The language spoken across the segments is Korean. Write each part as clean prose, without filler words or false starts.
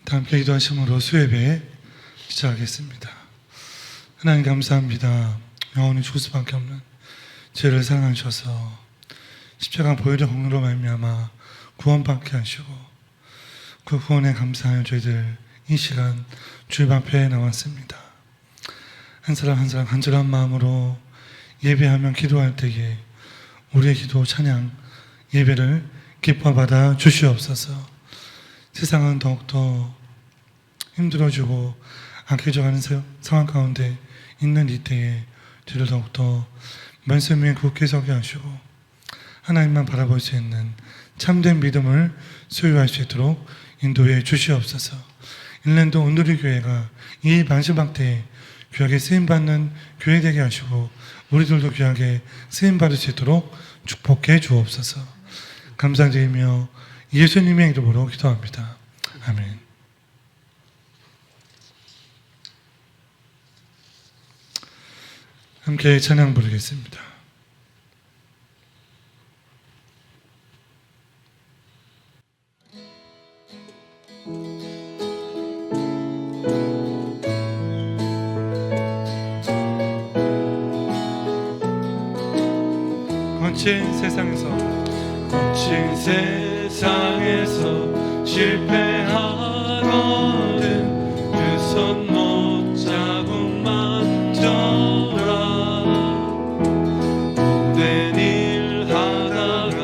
다 함께 기도하심으로 수예배 시작하겠습니다. 하나님 감사합니다. 영원히 죽을 수밖에 없는 죄를 사랑하셔서 십자가 보혈의 공로로 말미암아 구원받게 하시고 그 구원에 감사하여 저희들 이 시간 주의 앞에 나왔습니다. 한 사람 한 사람 간절한 마음으로 예배하며 기도할 때에 우리의 기도 찬양 예배를 기뻐 받아 주시옵소서. 세상은 더욱더 힘들어지고 악해져가는 상황 가운데 있는 이때에 저를 더욱더 말씀 위에 굳게 서게 하시고 하나님만 바라볼 수 있는 참된 믿음을 소유할 수 있도록 인도해 주시옵소서. 일랜드 온누리 교회가 이 마지막 때에 귀하게 쓰임받는 교회 되게 하시고 우리들도 귀하게 쓰임받을 수 있도록 축복해 주옵소서. 감사드리며 예수님의 이름으로 기도합니다. 아멘. 함께 찬양 부르겠습니다. 거친 세상에서 실패하거든 그 손 못 자국 만져라. 못된 일 하다가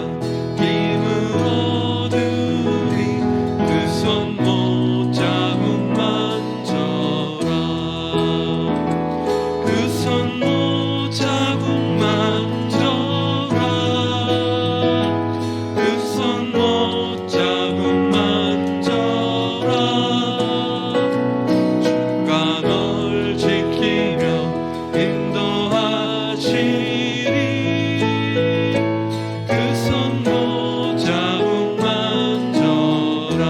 힘을 얻으니 그 손 못 자국 만져라. 그 손 못 자국 만져라. 그 손 못 자국 만져라. 주가 널 지키며 인도하시리. 그 손 못 자국 만져라.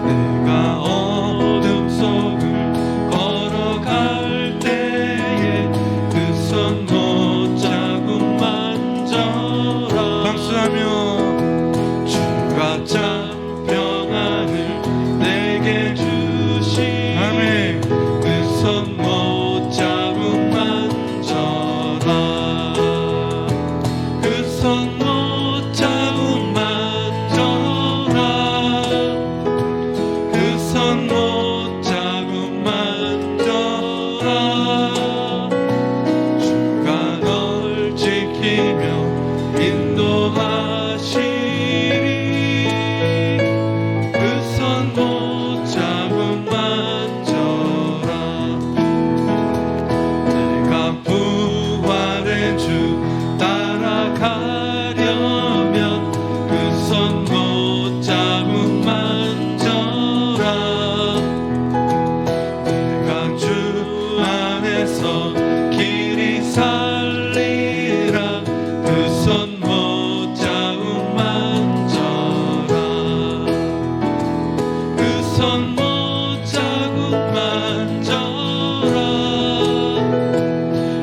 내가 어둠 속을 걸어갈 때에 그 손 못 자국 만져라. 박수하며 주가 참 평안을 내게 주시니 아멘. 그 손 못 자국 만져라. 그 손 못 자국 만져라. 그 손 못 자국 만져라. 주가 널 지키며 인도하시리. 그 손 못 자국 만져라. 내가 부활의 주 따라가려면 그 손 못 자국 만져라. 내가 주 안에서 길이 살리라. 그 손 못 자국 만져라. 그 손 못 자국 만져라.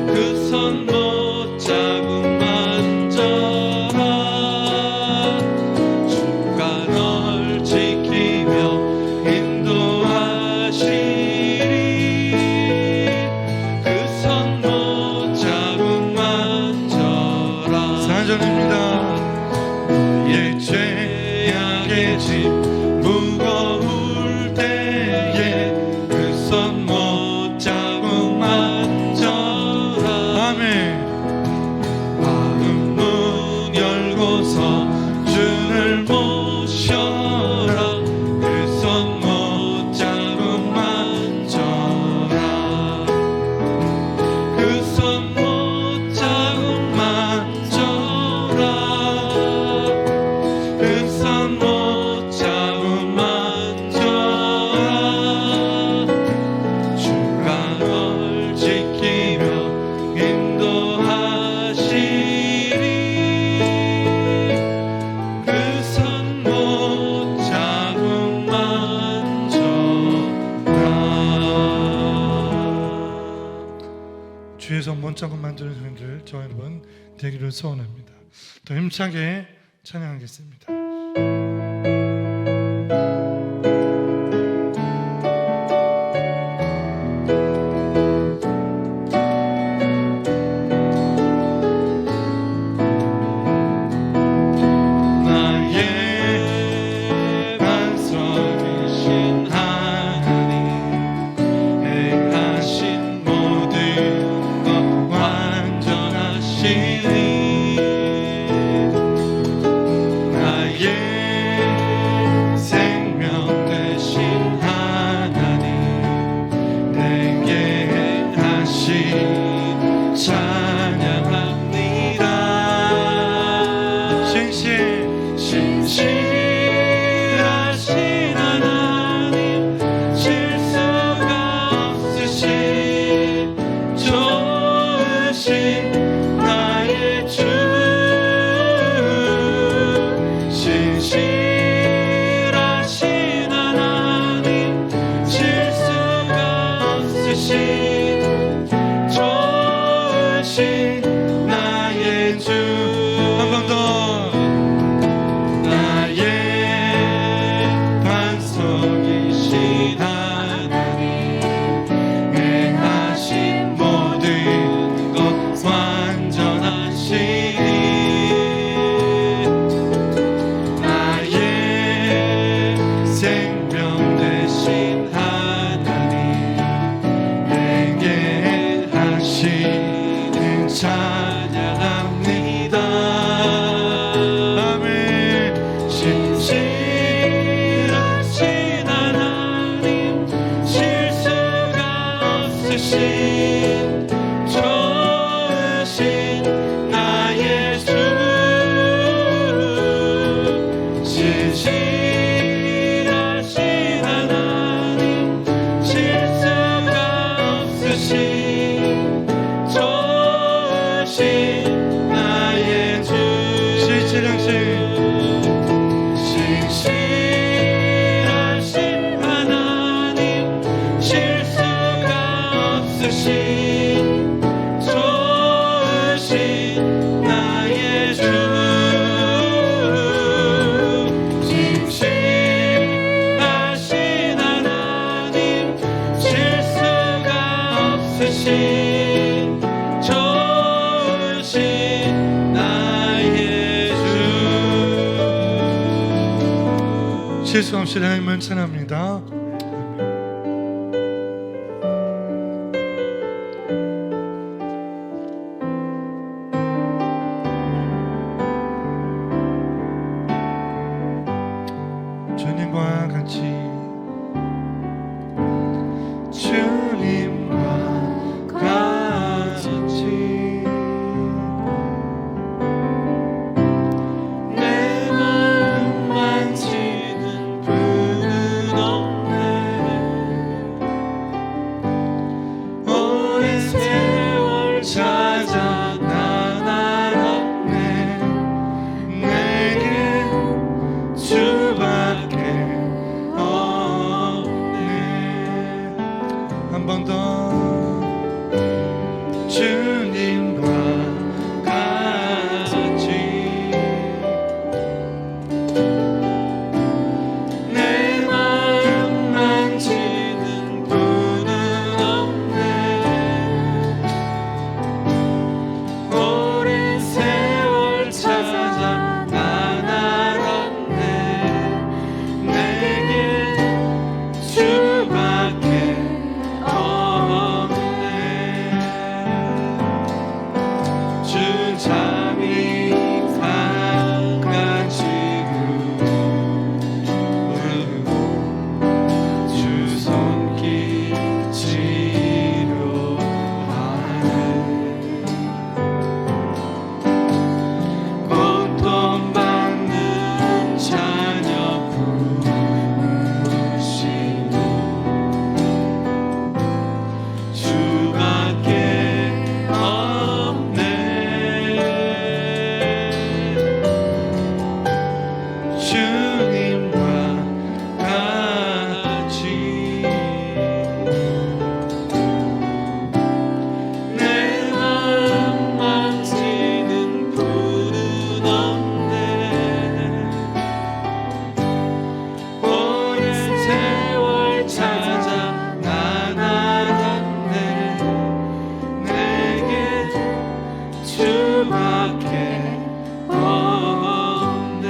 그 손 못 자국 만져라. 주가 널 지키며 인도하시리. 그 손 못 자국 만져라. 4절입니다. 너의 죄악의 짐 무거울 때에 그 손 못 자국 만져라. 아멘. 마음 문 열고서 주를 모셔라. 그 손 못 자국 만져라. 그 손 못 자국 만져라. 그 손 못 자국 만져라. 주가 널 지키며 인도하시리. 그 손 못 자국 만져라. 주의 손 못 자국 만드는 분들 저 여러분 되기를 소원합니다. 더 힘차게 찬양하겠습니다. 찬양합니다. 아멘. 신실하신 하나님, 실수가 없으신 좋으신 나의 주, 신실하신 하나님, 실수가 없으신 좋으신 나의 주, 신실하신 하나님, 실수가 없으신 좋으신 나의 주, 신실하신 하나님, 실수가 없으신 좋으신 나의 주. 실수 없이 하나님을 찬합니다. 주님과 같이, 주님과 같이 내 마음 만지는 분은 없네. 오랜 세월 찾아 난 알았네. 내게 주밖에 없네. 한 번 더. 주님과 같이 내 마음 만지는 분은 없네. 오랜 세월 찾아 난 알았네. 내게 주밖에 없네. 주 잠이 가가지고 부르고 주 손길 치료하네. 고통받는 자녀 부르시고 주밖에 없네. 주님과 같이 내 마음 만지는 분은 없네. 오랜 세월 찾아 난 알았네. 내게 주밖에 없네.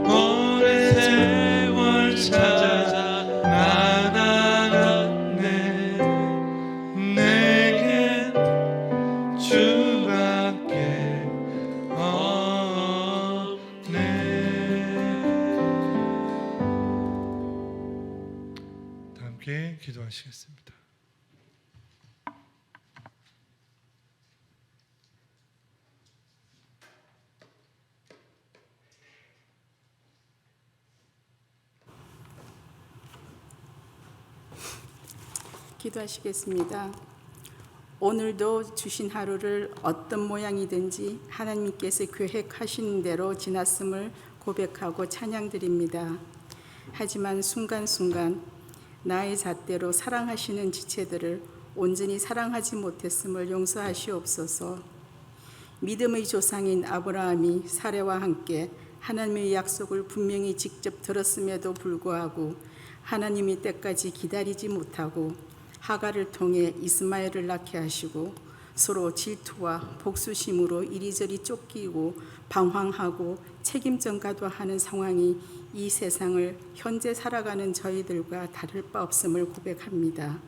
오랜 세월 찾아 난 알았네. 내게 주밖에 없네. 다 함께 기도하시겠습니다. 기도하시겠습니다. 오늘도 주신 하루를 어떤 모양이든지 하나님께서 계획하신 대로 지났음을 고백하고 찬양드립니다. 하지만 순간순간 나의 잣대로 사랑하시는 지체들을 온전히 사랑하지 못했음을 용서하시옵소서. 믿음의 조상인 아브라함이 사례와 함께 하나님의 약속을 분명히 직접 들었음에도 불구하고 하나님의 때까지 기다리지 못하고 하갈을 통해 이스마엘을 낳게 하시고 서로 질투와 복수심으로 이리저리 쫓기고 방황하고 책임전가도 하는 상황이 이 세상을 현재 살아가는 저희들과 다를 바 없음을 고백합니다.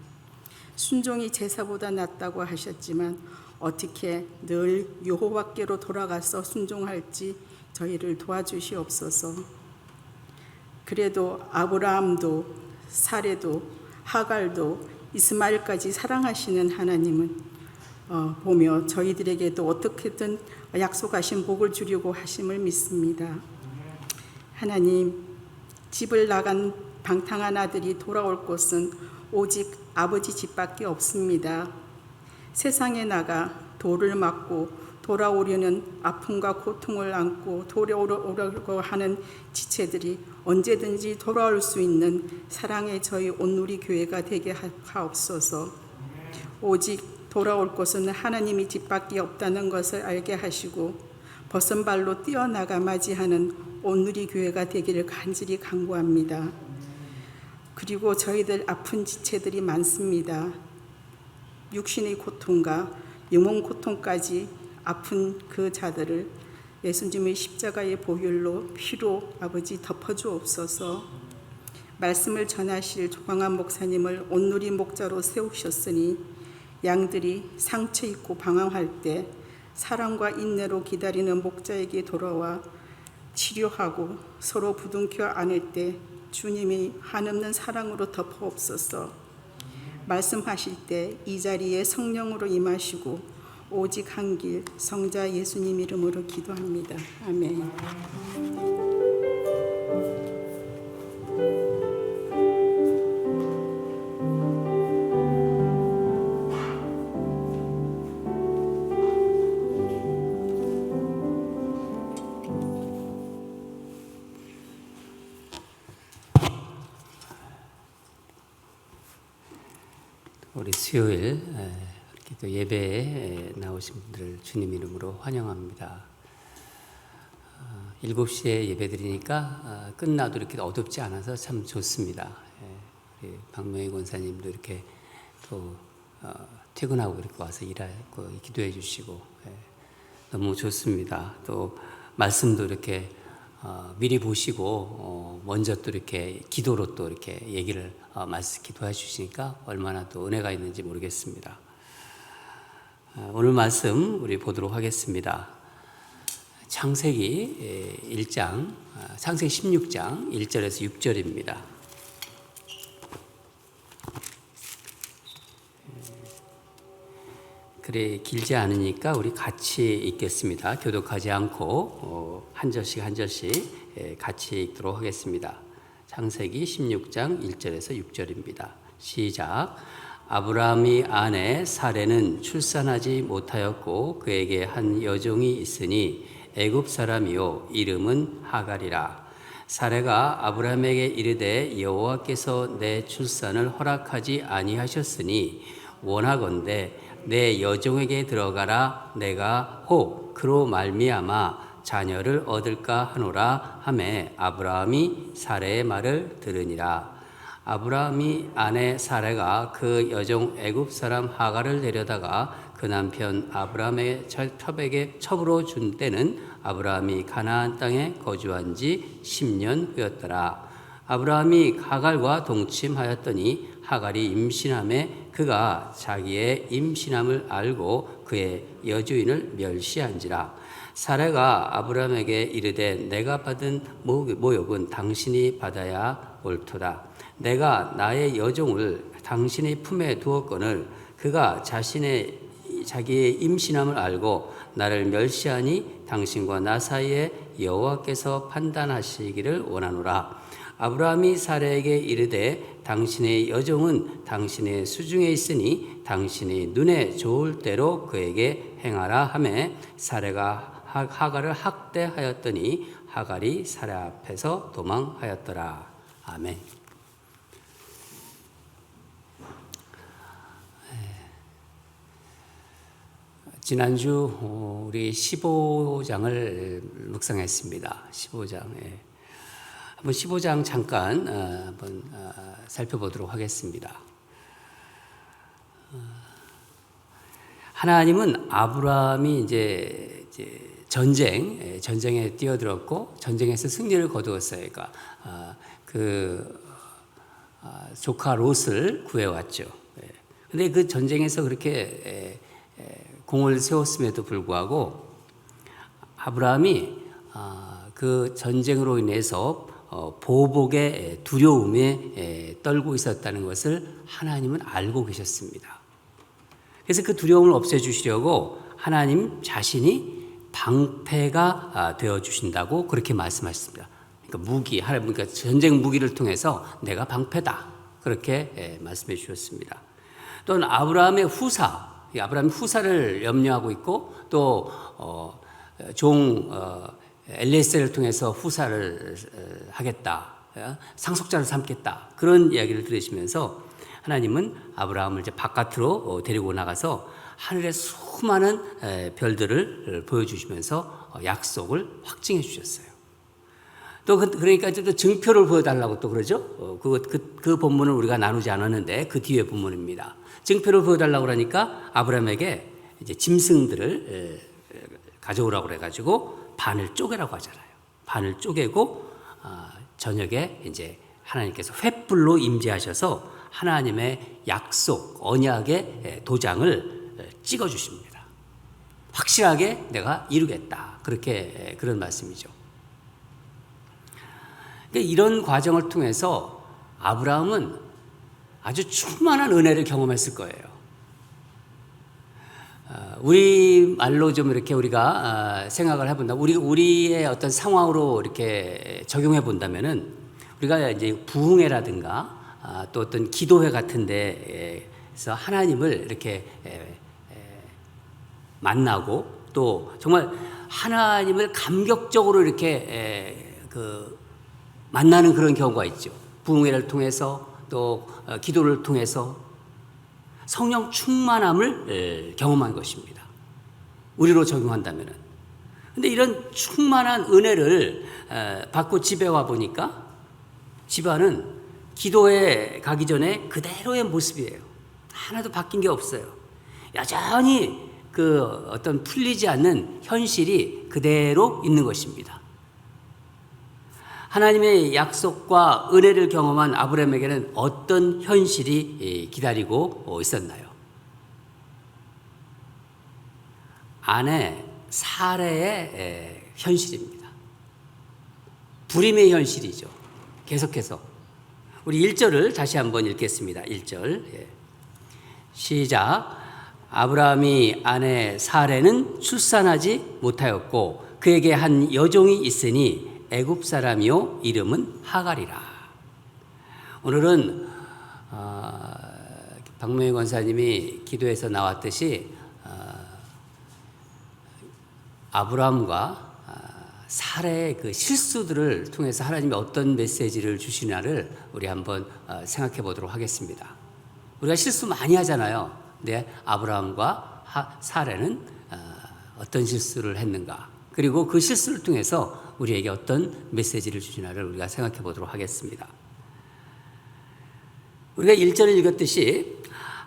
순종이 제사보다 낫다고 하셨지만 어떻게 늘 여호와께로 돌아가서 순종할지 저희를 도와주시옵소서. 그래도 아브라함도 사레도 하갈도 이스마엘까지 사랑하시는 하나님은 보며 저희들에게도 어떻게든 약속하신 복을 주려고 하심을 믿습니다. 하나님, 집을 나간 방탕한 아들이 돌아올 곳은 오직 아버지 집밖에 없습니다. 세상에 나가 돌을 맞고 돌아오려는 아픔과 고통을 안고 돌아오려고 하는 지체들이 언제든지 돌아올 수 있는 사랑의 저희 온누리 교회가 되게 하옵소서. 오직 돌아올 곳은 하나님이 집밖에 없다는 것을 알게 하시고 벗은 발로 뛰어나가 맞이하는 온누리 교회가 되기를 간절히 간구합니다. 그리고 저희들 아픈 지체들이 많습니다. 육신의 고통과 영혼 고통까지 아픈 그 자들을 예수님의 십자가의 보혈로 피로 아버지 덮어주옵소서. 말씀을 전하실 조광한 목사님을 온누리 목자로 세우셨으니 양들이 상처 입고 방황할 때 사랑과 인내로 기다리는 목자에게 돌아와 치료하고 서로 부둥켜 안을 때 주님이 한없는 사랑으로 덮어옵소서. 말씀하실 때 이 자리에 성령으로 임하시고 오직 한 길 성자 예수님 이름으로 기도합니다. 아멘. 우리 수요일 이렇게 또 예배에 나오신 분들을 주님 이름으로 환영합니다. 7시에 예배 드리니까 끝나도 이렇게 어둡지 않아서 참 좋습니다. 우리 박명희 권사님도 이렇게 또 퇴근하고 이렇게 와서 일하고 기도해 주시고 너무 좋습니다. 또 말씀도 이렇게 미리 보시고 먼저 또 이렇게 기도로 또 이렇게 얘기를 말씀 기도해 주시니까 얼마나 또 은혜가 있는지 모르겠습니다. 오늘 말씀 우리 보도록 하겠습니다. 창세기 1장, 창세기 16장 1절에서 6절입니다. 그래 길지 않으니까 우리 같이 읽겠습니다. 교독하지 않고 한 절씩 한 절씩 같이 읽도록 하겠습니다. 창세기 16장 1절에서 6절입니다. 시작. 아브라함이 아내 사레는 출산하지 못하였고 그에게 한 여종이 있으니 애굽 사람이요 이름은 하갈이라. 사레가 아브라함에게 이르되 여호와께서 내 출산을 허락하지 아니하셨으니 원하건대 내 여종에게 들어가라. 내가 혹 그로 말미암아 자녀를 얻을까 하노라 하매 아브라함이 사레의 말을 들으니라. 아브라함이 아내 사레가 그 여종 애굽 사람 하갈을 데려다가 그 남편 아브라함의 첩에게 첩으로 준 때는 아브라함이 가나안 땅에 거주한 지 10년 후였더라. 아브라함이 하갈과 동침하였더니 하갈이 임신함에 그가 자기의 임신함을 알고 그의 여주인을 멸시한지라. 사레가 아브라함에게 이르되 내가 받은 모욕은 당신이 받아야 옳도다. 내가 나의 여종을 당신의 품에 두었거늘 그가 자기의 임신함을 알고 나를 멸시하니 당신과 나 사이에 여호와께서 판단하시기를 원하노라. 아브라함이 사레에게 이르되 당신의 여종은 당신의 수중에 있으니 당신이 눈에 좋을 대로 그에게 행하라 하매 사레가 하갈을 학대하였더니 하갈이 사레 앞에서 도망하였더라. 아멘. 지난주 우리 15장을 묵상했습니다. 15장. 한번 15장 잠깐 한번 살펴보도록 하겠습니다. 하나님은 아브라함이 이제 전쟁에 뛰어들었고 전쟁에서 승리를 거두었어요. 그러니까 조카 롯을 구해왔죠. 근데 그 전쟁에서 그렇게 공을 세웠음에도 불구하고 아브라함이 그 전쟁으로 인해서 보복의 두려움에 떨고 있었다는 것을 하나님은 알고 계셨습니다. 그래서 그 두려움을 없애주시려고 하나님 자신이 방패가 되어주신다고 그렇게 말씀하셨습니다. 그러니까 무기, 그러니까 전쟁 무기를 통해서 내가 방패다. 그렇게 말씀해 주셨습니다. 또는 아브라함의 후사를 염려하고 있고 또 엘리에셀을 통해서 후사를 하겠다, 상속자를 삼겠다 그런 이야기를 들으시면서 하나님은 아브라함을 이제 바깥으로 데리고 나가서 하늘의 수많은 별들을 보여주시면서 약속을 확증해 주셨어요. 또 그러니까 또 증표를 보여달라고 또 그러죠. 그 본문을 우리가 나누지 않았는데 그 뒤에 본문입니다. 증표를 보여달라고 그러니까 아브라함에게 이제 짐승들을 가져오라고 그래가지고 반을 쪼개라고 하잖아요. 반을 쪼개고 저녁에 이제 하나님께서 횃불로 임재하셔서 하나님의 약속 언약의 도장을 찍어 주십니다. 확실하게 내가 이루겠다. 그렇게 그런 말씀이죠. 그러니까 이런 과정을 통해서 아브라함은 아주 충만한 은혜를 경험했을 거예요. 우리 말로 좀 이렇게 우리가 생각을 해본다. 우리의 어떤 상황으로 이렇게 적용해 본다면은 우리가 이제 부흥회라든가 또 어떤 기도회 같은 데에서 하나님을 이렇게 만나고 또 정말 하나님을 감격적으로 이렇게 만나는 그런 경우가 있죠. 부흥회를 통해서 또 기도를 통해서 성령 충만함을 경험한 것입니다. 우리로 적용한다면은. 근데 이런 충만한 은혜를 받고 집에 와 보니까 집안은 기도에 가기 전에 그대로의 모습이에요. 하나도 바뀐 게 없어요. 여전히 그 어떤 풀리지 않는 현실이 그대로 있는 것입니다. 하나님의 약속과 은혜를 경험한 아브라함에게는 어떤 현실이 기다리고 있었나요? 아내 사레의 현실입니다. 불임의 현실이죠. 계속해서 우리 1절을 다시 한번 읽겠습니다. 1절 시작. 아브라함이 아내 사레는 출산하지 못하였고 그에게 한 여종이 있으니 애굽 사람이요 이름은 하갈이라. 오늘은 박명희 권사님이 기도에서 나왔듯이 아브라함과 사례의 그 실수들을 통해서 하나님이 어떤 메시지를 주시냐를 우리 한번 생각해 보도록 하겠습니다. 우리가 실수 많이 하잖아요. 근데 아브라함과 사례는 어떤 실수를 했는가? 그리고 그 실수를 통해서 우리에게 어떤 메시지를 주시나를 우리가 생각해 보도록 하겠습니다. 우리가 1절을 읽었듯이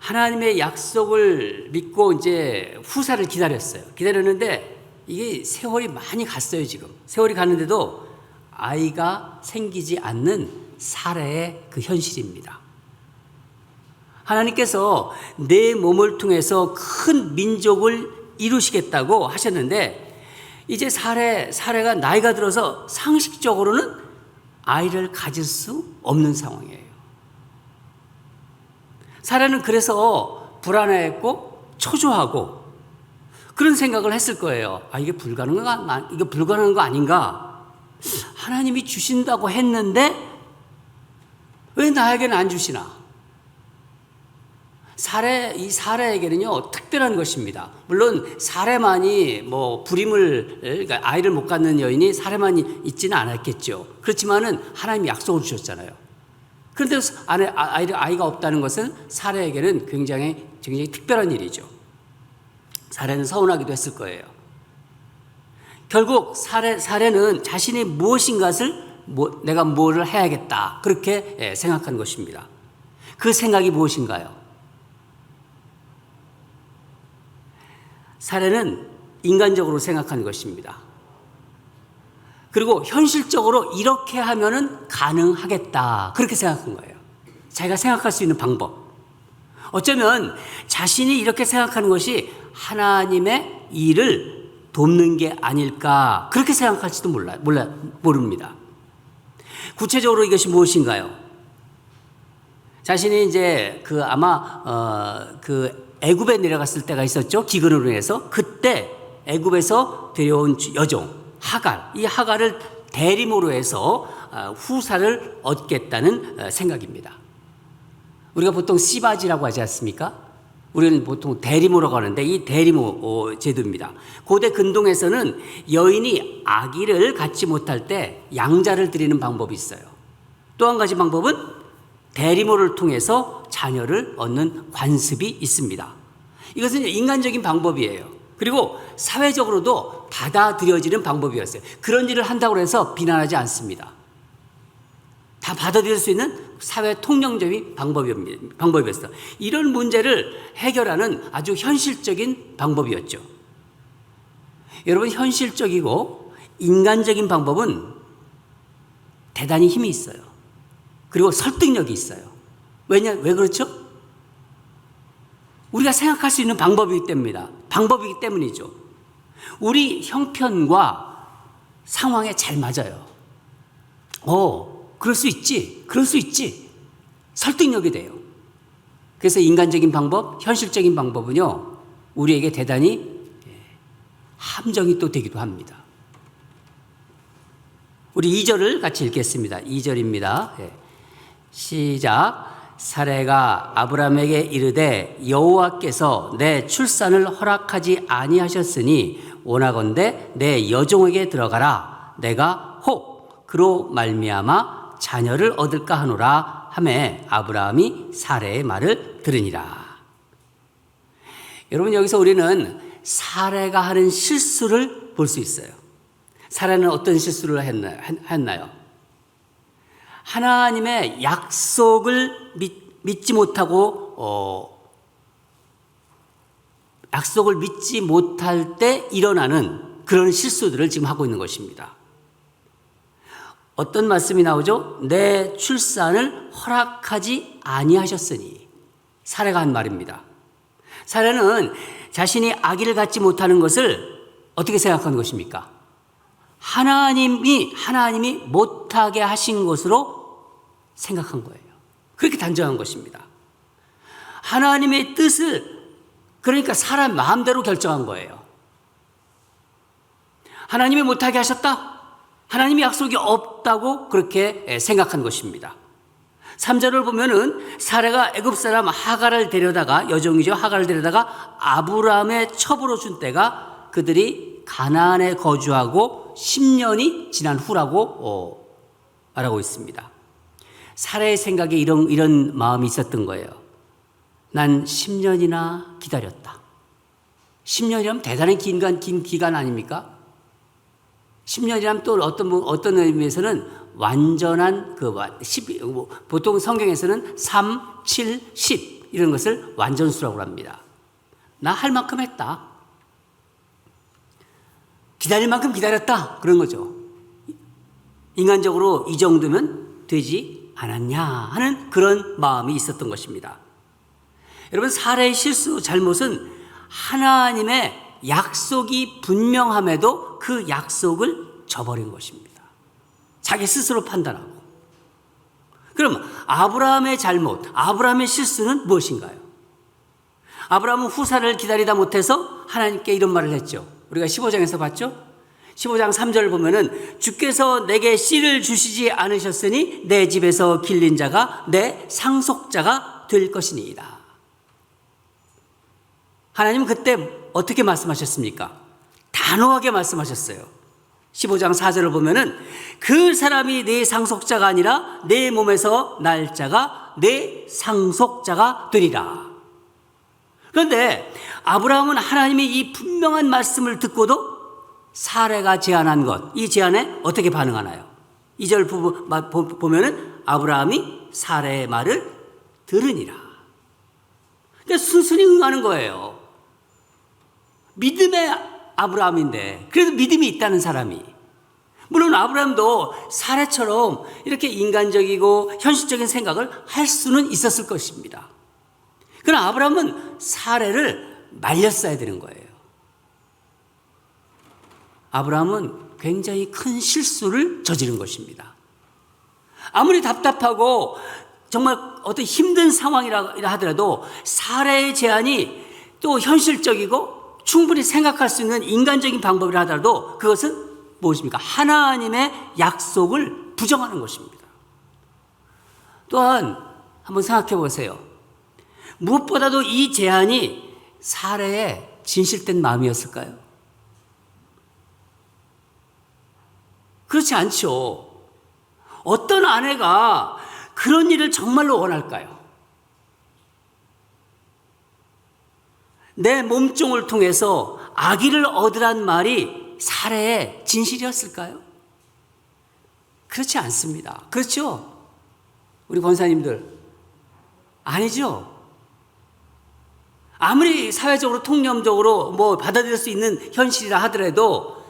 하나님의 약속을 믿고 이제 후사를 기다렸어요. 기다렸는데 이게 세월이 많이 갔어요, 지금. 세월이 갔는데도 아이가 생기지 않는 사례의 그 현실입니다. 하나님께서 내 몸을 통해서 큰 민족을 이루시겠다고 하셨는데 이제 사례가 나이가 들어서 상식적으로는 아이를 가질 수 없는 상황이에요. 사례는 그래서 불안해했고 초조하고 그런 생각을 했을 거예요. 이게 불가능한 거 아닌가? 하나님이 주신다고 했는데 왜 나에게는 안 주시나? 이 사례에게는요 특별한 것입니다. 물론 사례만이 그러니까 아이를 못 갖는 여인이 사례만이 있지는 않았겠죠. 그렇지만은 하나님이 약속을 주셨잖아요. 그런데 아이가 없다는 것은 사례에게는 굉장히 특별한 일이죠. 사례는 서운하기도 했을 거예요. 결국 사례는 자신이 무엇인가를 내가 뭐를 해야겠다 그렇게 생각한 것입니다. 그 생각이 무엇인가요? 사례는 인간적으로 생각한 것입니다. 그리고 현실적으로 이렇게 하면은 가능하겠다 그렇게 생각한 거예요. 자기가 생각할 수 있는 방법. 어쩌면 자신이 이렇게 생각하는 것이 하나님의 일을 돕는 게 아닐까 그렇게 생각할지도 모릅니다. 구체적으로 이것이 무엇인가요? 자신이 이제 그 애굽에 내려갔을 때가 있었죠. 기근으로 인해서. 그때 애굽에서 데려온 여종 하갈, 이 하갈을 대림으로 해서 후사를 얻겠다는 생각입니다. 우리가 보통 씨바지라고 하지 않습니까? 우리는 보통 대리모라고 하는데 이 대리모 제도입니다. 고대 근동에서는 여인이 아기를 갖지 못할 때 양자를 드리는 방법이 있어요. 또 한 가지 방법은 대리모를 통해서 자녀를 얻는 관습이 있습니다. 이것은 인간적인 방법이에요. 그리고 사회적으로도 받아들여지는 방법이었어요. 그런 일을 한다고 해서 비난하지 않습니다. 다 받아들일 수 있는 사회 통념적인 방법이었어요. 이런 문제를 해결하는 아주 현실적인 방법이었죠. 여러분, 현실적이고 인간적인 방법은 대단히 힘이 있어요. 그리고 설득력이 있어요. 왜 그렇죠? 우리가 생각할 수 있는 방법이기 때문이죠. 우리 형편과 상황에 잘 맞아요. 그럴 수 있지. 설득력이 돼요. 그래서 인간적인 방법, 현실적인 방법은요, 우리에게 대단히 함정이 또 되기도 합니다. 우리 2절을 같이 읽겠습니다. 2절입니다. 시작. 사레가 아브라함에게 이르되 여호와께서 내 출산을 허락하지 아니하셨으니 원하건대 내 여종에게 들어가라. 내가 혹 그로 말미암아 자녀를 얻을까 하노라 하매 아브라함이 사레의 말을 들으니라. 여러분, 여기서 우리는 사레가 하는 실수를 볼 수 있어요. 사레는 어떤 실수를 했나요? 하나님의 약속을 믿지 못하고 약속을 믿지 못할 때 일어나는 그런 실수들을 지금 하고 있는 것입니다. 어떤 말씀이 나오죠? 내 출산을 허락하지 아니하셨으니. 사레가 한 말입니다. 사레는 자신이 아기를 갖지 못하는 것을 어떻게 생각한 것입니까? 하나님이 못하게 하신 것으로 생각한 거예요. 그렇게 단정한 것입니다. 하나님의 뜻을, 그러니까 사람 마음대로 결정한 거예요. 하나님이 못하게 하셨다? 하나님이 약속이 없다고 그렇게 생각한 것입니다. 3절을 보면은 사레가 애굽 사람 하갈을 데려다가, 여종이죠, 하갈을 데려다가 아브라함의 첩으로 준 때가 그들이 가나안에 거주하고 10년이 지난 후라고 말하고 있습니다. 사레의 생각에 이런 마음이 있었던 거예요. 난 10년이나 기다렸다. 10년이면 대단히 긴 기간 아닙니까? 10년이라면 또 어떤 의미에서는 완전한 보통 성경에서는 3, 7, 10 이런 것을 완전수라고 합니다. 나 할 만큼 했다. 기다릴 만큼 기다렸다. 그런 거죠. 인간적으로 이 정도면 되지 않았냐 하는 그런 마음이 있었던 것입니다. 여러분, 사레의 실수, 잘못은 하나님의 약속이 분명함에도 그 약속을 저버린 것입니다. 자기 스스로 판단하고. 그럼 아브라함의 잘못, 아브라함의 실수는 무엇인가요? 아브라함은 후사를 기다리다 못해서 하나님께 이런 말을 했죠. 우리가 15장에서 봤죠? 15장 3절을 보면은 주께서 내게 씨를 주시지 않으셨으니 내 집에서 길린 자가 내 상속자가 될 것이니이다. 하나님은 그때 어떻게 말씀하셨습니까? 단호하게 말씀하셨어요. 15장 4절을 보면은 그 사람이 내 상속자가 아니라 내 몸에서 날 자가 내 상속자가 되리라. 그런데 아브라함은 하나님이 이 분명한 말씀을 듣고도 사레가 제안한 것, 이 제안에 어떻게 반응하나요? 2절 보면은 아브라함이 사레의 말을 들으니라. 그러니까 순순히 응하는 거예요. 믿음의 아브라함인데, 그래도 믿음이 있다는 사람이. 물론 아브라함도 사레처럼 이렇게 인간적이고 현실적인 생각을 할 수는 있었을 것입니다. 그러나 아브라함은 사례를 말렸어야 되는 거예요. 아브라함은 굉장히 큰 실수를 저지른 것입니다. 아무리 답답하고 정말 어떤 힘든 상황이라 하더라도 사례의 제안이 또 현실적이고 충분히 생각할 수 있는 인간적인 방법이라 하더라도 그것은 무엇입니까? 하나님의 약속을 부정하는 것입니다. 또한 한번 생각해 보세요. 무엇보다도 이 제안이 사례의 진실된 마음이었을까요? 그렇지 않죠. 어떤 아내가 그런 일을 정말로 원할까요? 내 몸종을 통해서 아기를 얻으란 말이 사례의 진실이었을까요? 그렇지 않습니다. 그렇죠? 우리 권사님들. 아니죠. 아무리 사회적으로 통념적으로 뭐 받아들일 수 있는 현실이라 하더라도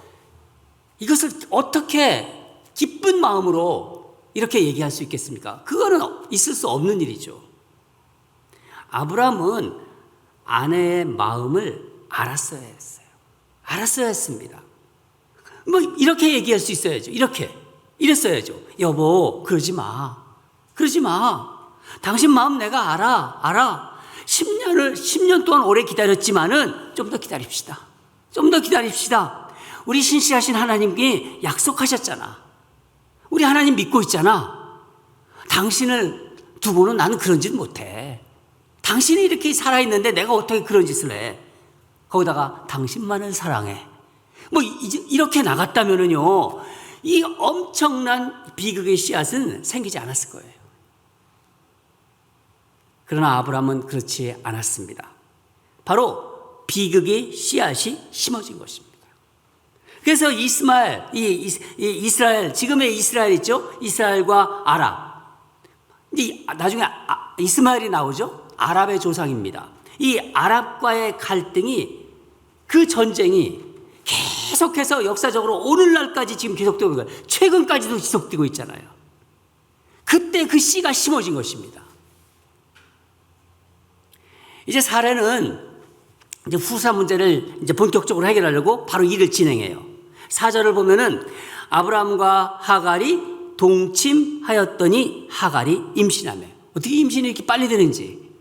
이것을 어떻게 기쁜 마음으로 이렇게 얘기할 수 있겠습니까? 그거는 있을 수 없는 일이죠. 아브라함은 아내의 마음을 알았어야 했어요. 알았어야 했습니다. 뭐 이렇게 얘기할 수 있어야죠. 이랬어야죠. 여보, 그러지 마. 그러지 마. 당신 마음 내가 알아. 10년 동안 오래 기다렸지만은 좀 더 기다립시다. 우리 신실하신 하나님께 약속하셨잖아. 우리 하나님 믿고 있잖아. 당신을 두고는 나는 그런 짓 못해. 당신이 이렇게 살아있는데 내가 어떻게 그런 짓을 해. 거기다가 당신만을 사랑해. 뭐 이렇게 나갔다면은요, 이 엄청난 비극의 씨앗은 생기지 않았을 거예요. 그러나 아브라함은 그렇지 않았습니다. 바로 비극의 씨앗이 심어진 것입니다. 그래서 이스라엘, 지금의 이스라엘 있죠? 이스라엘과 아랍. 나중에 이스마엘이 나오죠? 아랍의 조상입니다. 이 아랍과의 갈등이, 그 전쟁이 계속해서 역사적으로 오늘날까지 지금 계속되고 있는 거예요. 최근까지도 지속되고 있잖아요. 그때 그 씨가 심어진 것입니다. 이제 사례는 이제 후사 문제를 이제 본격적으로 해결하려고 바로 일을 진행해요. 4절을 보면은 아브라함과 하갈이 동침하였더니 하갈이 임신하며. 어떻게 임신이 이렇게 빨리 되는지.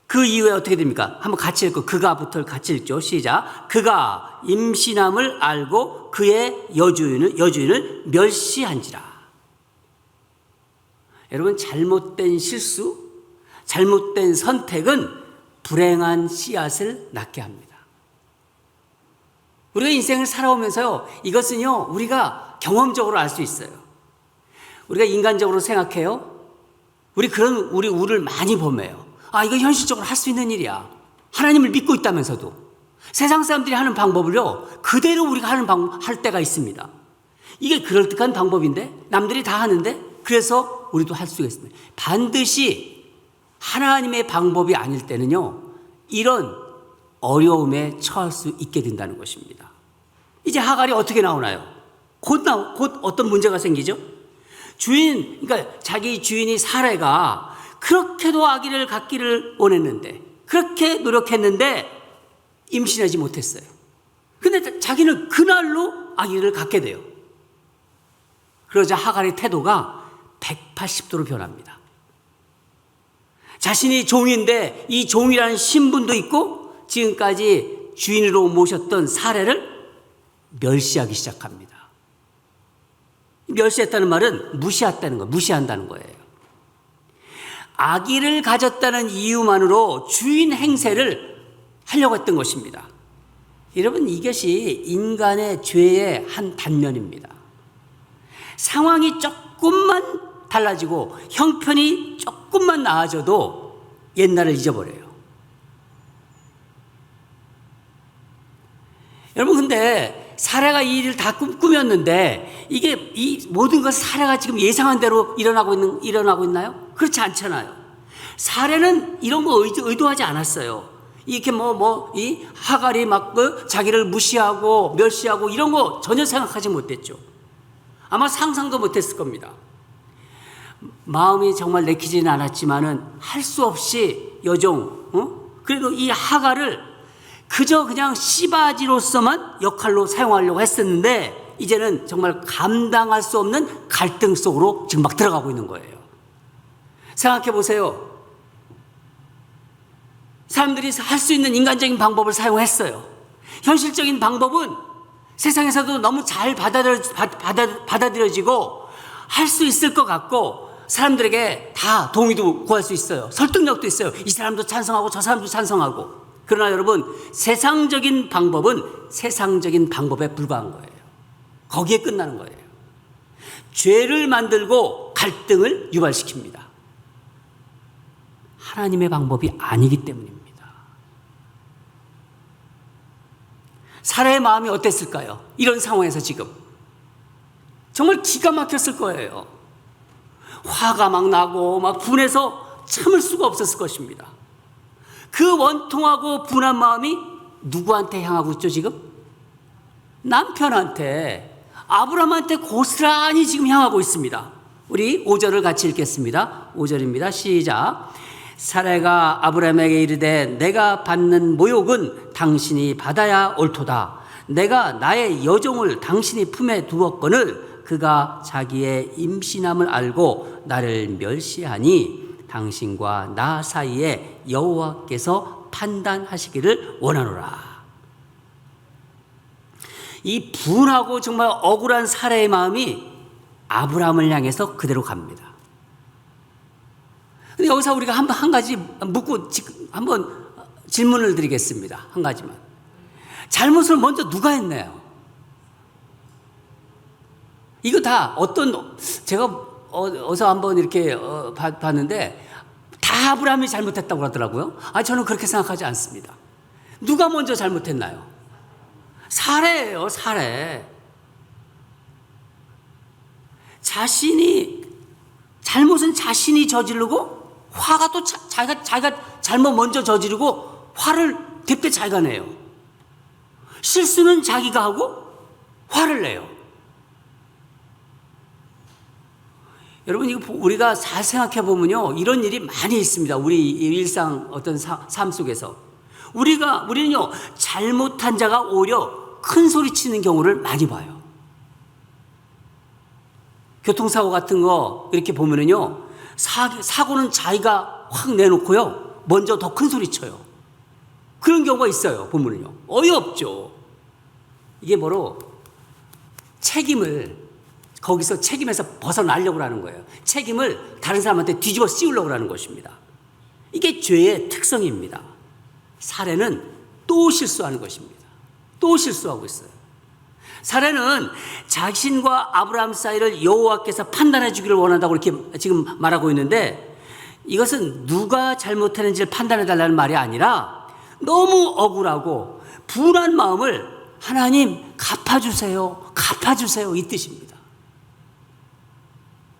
그 이후에 어떻게 됩니까? 한번 같이 읽고 그가부터 같이 읽죠. 시작. 그가 임신함을 알고 그의 여주인을 멸시한지라. 여러분, 잘못된 실수, 잘못된 선택은 불행한 씨앗을 낳게 합니다. 우리가 인생을 살아오면서요, 이것은요, 우리가 경험적으로 알 수 있어요. 우리가 인간적으로 생각해요. 우리 우를 많이 범해요. 이거 현실적으로 할 수 있는 일이야. 하나님을 믿고 있다면서도. 세상 사람들이 하는 방법을요, 그대로 우리가 할 때가 있습니다. 이게 그럴듯한 방법인데, 남들이 다 하는데, 그래서 우리도 할 수가 있습니다. 반드시 하나님의 방법이 아닐 때는요, 이런 어려움에 처할 수 있게 된다는 것입니다. 이제 하갈이 어떻게 나오나요? 곧 어떤 문제가 생기죠? 그러니까 자기 주인이 사레가 그렇게도 아기를 갖기를 원했는데, 그렇게 노력했는데 임신하지 못했어요. 근데 자기는 그날로 아기를 갖게 돼요. 그러자 하갈의 태도가 180도로 변합니다. 자신이 종인데 이 종이라는 신분도 있고 지금까지 주인으로 모셨던 사례를 멸시하기 시작합니다. 멸시했다는 말은 무시한다는 거예요. 아기를 가졌다는 이유만으로 주인 행세를 하려고 했던 것입니다. 여러분, 이것이 인간의 죄의 한 단면입니다. 상황이 조금만 달라지고 형편이 조금만 나아져도 옛날을 잊어버려요. 여러분, 근데 사례가 이 일을 다 꾸몄는데 이 모든 것 사례가 지금 예상한 대로 일어나고 있나요? 그렇지 않잖아요. 사례는 이런 거 의도하지 않았어요. 이렇게 이 하갈이 막 자기를 무시하고 멸시하고 이런 거 전혀 생각하지 못했죠. 아마 상상도 못했을 겁니다. 마음이 정말 내키지는 않았지만은 할 수 없이 여종, 그래도 이 하갈을 그저 그냥 씨바지로서만 역할로 사용하려고 했었는데 이제는 정말 감당할 수 없는 갈등 속으로 지금 막 들어가고 있는 거예요. 생각해 보세요. 사람들이 할 수 있는 인간적인 방법을 사용했어요. 현실적인 방법은 세상에서도 너무 잘 받아들여지고 할 수 있을 것 같고 사람들에게 다 동의도 구할 수 있어요. 설득력도 있어요. 이 사람도 찬성하고 저 사람도 찬성하고. 그러나 여러분, 세상적인 방법은 세상적인 방법에 불과한 거예요. 거기에 끝나는 거예요. 죄를 만들고 갈등을 유발시킵니다. 하나님의 방법이 아니기 때문입니다. 사라의 마음이 어땠을까요? 이런 상황에서 지금 정말 기가 막혔을 거예요. 화가 막 나고 막 분해서 참을 수가 없었을 것입니다. 그 원통하고 분한 마음이 누구한테 향하고 있죠 지금? 남편한테, 아브라함한테 고스란히 지금 향하고 있습니다. 우리 5절을 같이 읽겠습니다. 5절입니다. 시작. 사라가 아브라함에게 이르되 내가 받는 모욕은 당신이 받아야 옳도다. 내가 나의 여종을 당신이 품에 두었거늘 그가 자기의 임신함을 알고 나를 멸시하니 당신과 나 사이에 여호와께서 판단하시기를 원하노라. 이 분하고 정말 억울한 사라의 마음이 아브라함을 향해서 그대로 갑니다. 근데 여기서 우리가 한 가지 묻고 한번 질문을 드리겠습니다. 한 가지만. 잘못을 먼저 누가 했나요? 이거 다 제가 어서 한번 이렇게 봤는데 다 아브라함이 잘못했다고 그러더라고요. 저는 그렇게 생각하지 않습니다. 누가 먼저 잘못했나요? 사라예요, 사라. 잘못은 자신이 저지르고 화가 또 자기가 잘못 먼저 저지르고 화를 되게 자기가 내요. 실수는 자기가 하고 화를 내요. 여러분, 이거 우리가 잘 생각해 보면요, 이런 일이 많이 있습니다. 우리 일상 어떤 삶 속에서 우리는요 잘못한 자가 오히려 큰 소리 치는 경우를 많이 봐요. 교통사고 같은 거 이렇게 보면은요 사고는 자기가 확 내놓고요 먼저 더 큰 소리 쳐요. 그런 경우가 있어요. 보면은요 어이없죠. 이게 뭐로 거기서 책임에서 벗어나려고 하는 거예요. 책임을 다른 사람한테 뒤집어 씌우려고 하는 것입니다. 이게 죄의 특성입니다. 사례는 또 실수하는 것입니다. 또 실수하고 있어요. 사례는 자신과 아브라함 사이를 여호와께서 판단해 주기를 원한다고 이렇게 지금 말하고 있는데 이것은 누가 잘못했는지를 판단해 달라는 말이 아니라 너무 억울하고 분한 마음을 하나님 갚아주세요 이 뜻입니다.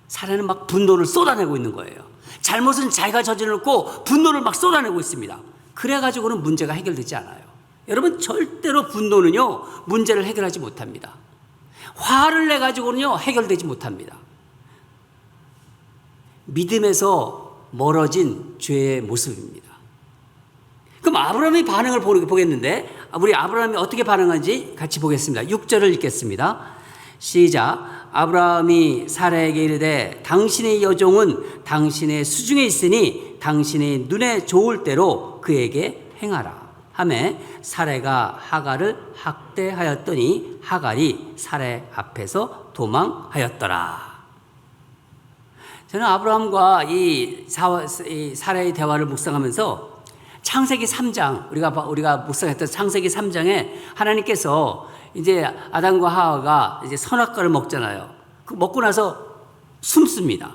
사례는 막 분노를 쏟아내고 있는 거예요. 잘못은 자기가 저질렀고 분노를 막 쏟아내고 있습니다. 그래가지고는 문제가 해결되지 않아요. 여러분, 절대로 분노는요 문제를 해결하지 못합니다. 화를 내가지고는요 해결되지 못합니다. 믿음에서 멀어진 죄의 모습입니다. 그럼 아브라함의 반응을 보겠는데 우리 아브라함이 어떻게 반응하는지 같이 보겠습니다. 6절을 읽겠습니다. 시작. 아브라함이 사라에게 이르되 당신의 여종은 당신의 수중에 있으니 당신의 눈에 좋을 대로 그에게 행하라 하매 사라가 하갈을 학대하였더니 하갈이 사라 앞에서 도망하였더라. 저는 아브라함과 이 사라의 대화를 묵상하면서 창세기 3장 우리가 묵상했던 창세기 3장에 하나님께서 이제 아담과 하와가 이제 선악과를 먹잖아요. 그 먹고 나서 숨습니다.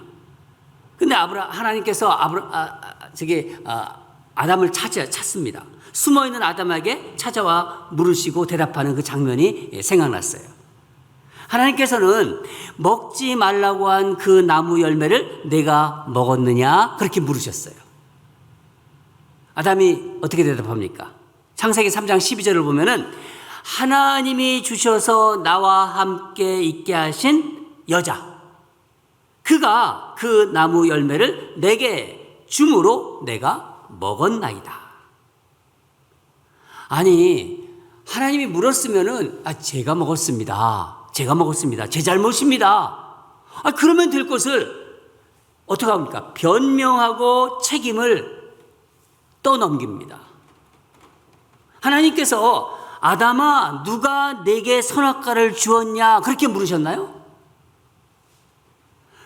근데 하나님께서 아담을 찾습니다. 숨어 있는 아담에게 찾아와 물으시고 대답하는 그 장면이 생각났어요. 하나님께서는 먹지 말라고 한 그 나무 열매를 내가 먹었느냐 그렇게 물으셨어요. 아담이 어떻게 대답합니까? 창세기 3장 12절을 보면은 하나님이 주셔서 나와 함께 있게 하신 여자, 그가 그 나무 열매를 내게 줌으로 내가 먹었나이다. 아니, 하나님이 물었으면은 제가 먹었습니다. 제가 먹었습니다. 제 잘못입니다. 그러면 될 것을 어떻게 합니까? 변명하고 책임을 떠넘깁니다. 하나님께서 아담아, 누가 내게 선악과를 주었냐? 그렇게 물으셨나요?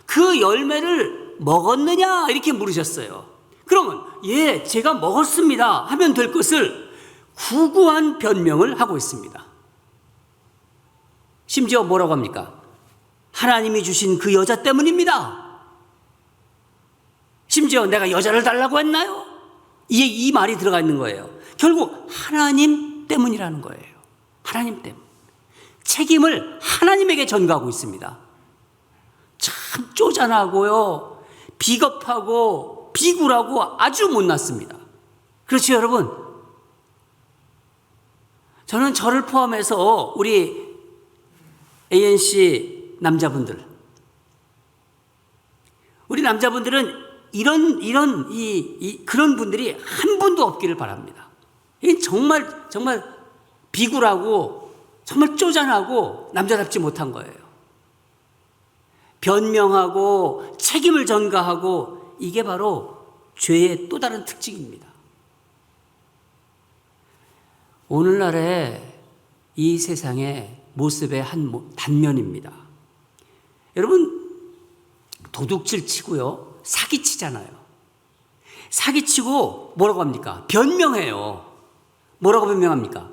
그 열매를 먹었느냐? 이렇게 물으셨어요. 그러면 예, 제가 먹었습니다 하면 될 것을 구구한 변명을 하고 있습니다. 심지어 뭐라고 합니까? 하나님이 주신 그 여자 때문입니다. 심지어 내가 여자를 달라고 했나요? 이 말이 들어가 있는 거예요. 결국 하나님 때문이라는 거예요. 하나님 때문. 책임을 하나님에게 전가하고 있습니다. 참 쪼잔하고요, 비겁하고 비굴하고 아주 못났습니다. 그렇죠, 여러분? 저는 저를 포함해서 우리 ANC 남자분들, 우리 남자분들은 그런 분들이 한 분도 없기를 바랍니다. 이게 정말 비굴하고 정말 쪼잔하고 남자답지 못한 거예요. 변명하고 책임을 전가하고, 이게 바로 죄의 또 다른 특징입니다. 오늘날의 이 세상의 모습의 한 단면입니다. 여러분, 도둑질 치고요, 사기치잖아요. 사기치고 뭐라고 합니까? 변명해요. 뭐라고 변명합니까?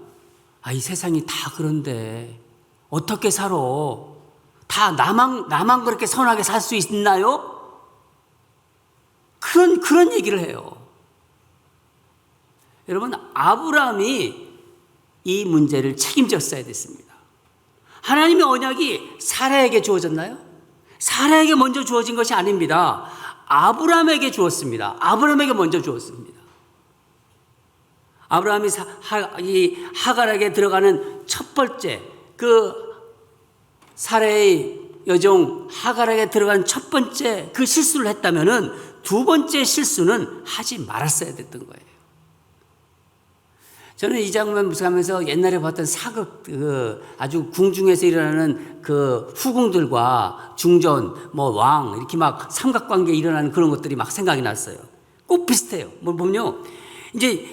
이 세상이 다 그런데 어떻게 살아? 다 나만 그렇게 선하게 살 수 있나요? 그런 얘기를 해요. 여러분, 아브라함이 이 문제를 책임졌어야 됐습니다. 하나님의 언약이 사라에게 주어졌나요? 사라에게 먼저 주어진 것이 아닙니다. 아브라함에게 주었습니다. 아브라함에게 먼저 주었습니다. 아브라함이 이 하갈에게 들어가는 첫 번째, 그 사라의 여종 하갈에게 들어간 첫 번째 그 실수를 했다면은 두 번째 실수는 하지 말았어야 됐던 거예요. 저는 이 장면 묵상하면서 옛날에 봤던 사극, 아주 궁중에서 일어나는 그 후궁들과 중전, 왕, 이렇게 막 삼각관계에 일어나는 그런 것들이 막 생각이 났어요. 꼭 비슷해요. 보면요, 이제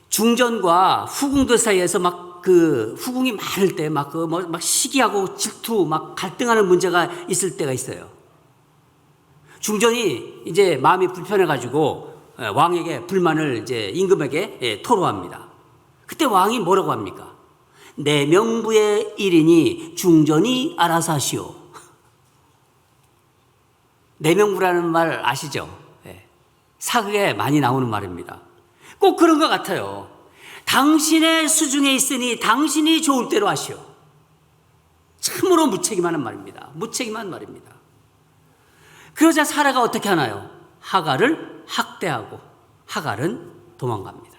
중전과 후궁들 사이에서 막 그 후궁이 많을 때 막 시기하고 질투, 막 갈등하는 문제가 있을 때가 있어요. 중전이 이제 마음이 불편해가지고 왕에게 불만을 이제 임금에게 토로합니다. 그때 왕이 뭐라고 합니까? 내 명부의 일이니 중전이 알아서 하시오. 내 명부라는 말 아시죠? 사극에 많이 나오는 말입니다. 꼭 그런 것 같아요. 당신의 수중에 있으니 당신이 좋을 대로 하시오. 참으로 무책임한 말입니다. 무책임한 말입니다. 그러자 사라가 어떻게 하나요? 하갈을 학대하고 하갈은 도망갑니다.